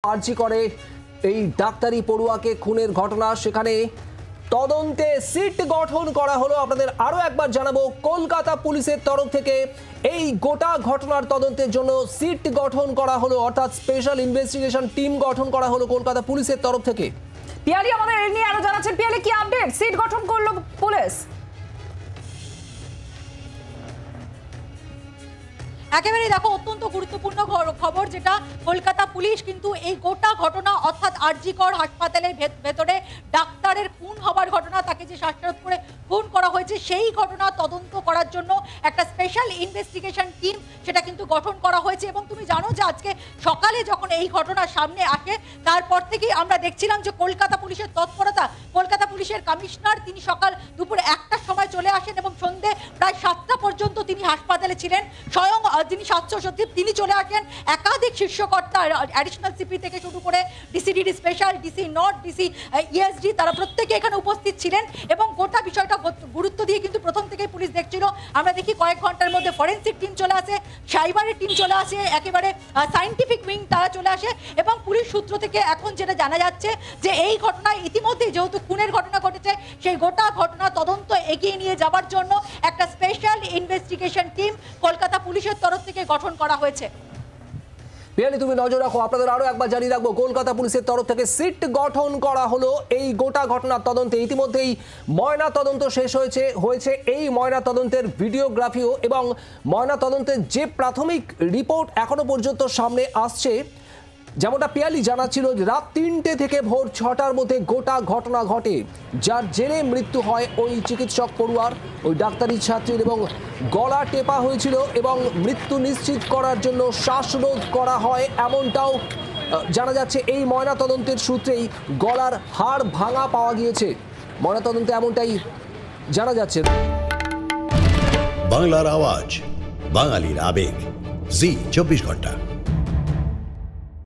আরজি করে এই ডাক্তারি পড়ুয়াকে খুনের ঘটনা, সেখানে তদন্তে সিট গঠন করা হলো। আপনাদের আরো একবার জানাবো, কলকাতা পুলিশের তরফ থেকে এই গোটা ঘটনার তদন্তের জন্য সিট গঠন করা হলো, অর্থাৎ স্পেশাল ইনভেস্টিগেশন টিম গঠন করা হলো কলকাতা পুলিশের তরফ থেকে। পিয়ালি আমাদের এই নিয়ে আরো জানাচ্ছেন। পিয়ালি, কি আপডেট? সিট গঠন করলো পুলিশ। একেবারে দেখো, অত্যন্ত গুরুত্বপূর্ণ খবর, যেটা কলকাতা পুলিশ কিন্তু এই গোটা ঘটনা, অর্থাৎ আরজি কর হাসপাতালের ভেতরে ডাক্তারের খুন হবার ঘটনা, তাকে যে শ্বাসরোধ করে খুন করা হয়েছে, সেই ঘটনা তদন্ত করার জন্য একটা স্পেশাল ইনভেস্টিগেশন টিম সেটা কিন্তু গঠন করা হয়েছে। এবং তুমি জানো যে আজকে সকালে যখন এই ঘটনা সামনে আসে, তারপর থেকেই আমরা দেখছিলাম যে কলকাতা পুলিশের তৎপরতা। কলকাতা পুলিশের কমিশনার তিনি দুপুর 1টার সময় চলে আসেন এবং সন্ধ্যে প্রায় 7টা পর্যন্ত তিনি হাসপাতালে ছিলেন। স্বয়ং যিনি স্বাস্থ্য সচিব তিনি চলে আসেন, একাধিক শীর্ষকর্তা, অ্যাডিশনাল সিপি থেকে শুরু করে ডিসিডিডি special, DC north, DC ESD, তারা প্রত্যেকে এখানে উপস্থিত ছিলেন এবং গোটা বিষয়টা গুরুত্ব দিয়ে কিন্তু প্রথম থেকেই পুলিশ দেখছিল। আমরা দেখি কয়েক ঘন্টার মধ্যে ফরেন্সিক টিম চলে আসে, সাইবারের টিম চলে আসে, একেবারে সায়েন্টিফিক উইং তারা চলে আসে। এবং পুলিশ সূত্র থেকে এখন যেটা জানা যাচ্ছে যে এই ঘটনায় ইতিমধ্যেই যেহেতু খুনের ঘটনা ঘটেছে, সেই গোটা ঘটনা তদন্ত এগিয়ে নিয়ে যাওয়ার জন্য একটা স্পেশাল ইনভেস্টিগেশন টিম কলকাতা পুলিশের তরফ থেকে গঠন করা হয়েছে। পিয়ালি, তুমি নজর রাখো। আপনাদের আরো একবার জানিয়ে রাখবো, কলকাতা পুলিশের তরফ থেকে সিট গঠন করা হলো এই গোটা ঘটনার তদন্তে। ইতিমধ্যেই ময়না তদন্ত শেষ হয়েছে। এই ময়না তদন্তের ভিডিওগ্রাফিও এবং ময়না তদন্তের যে প্রাথমিক রিপোর্ট এখনো পর্যন্ত সামনে আসছে, যেমনটা পিয়ালি জানাচ্ছিল, রাত 3টে থেকে ভোর 6টার মধ্যে গোটা ঘটনা ঘটে, যার জেরে মৃত্যু হয় ওই চিকিৎসক পড়ুয়ার, ওই ডাক্তারি ছাত্রীর, এবং গলা টেপা হয়েছিল এবং মৃত্যু নিশ্চিত করার জন্য শ্বাসরোধ করা হয়, এমনটাও জানা যাচ্ছে। এই ময়নাতদন্তের সূত্রেই গলার হাড় ভাঙা পাওয়া গিয়েছে। ময়নাতদন্তে এমনটাই জানা যাচ্ছে। বাংলার আওয়াজ, বাঙালির আবেগ, জি 24 ঘন্টা।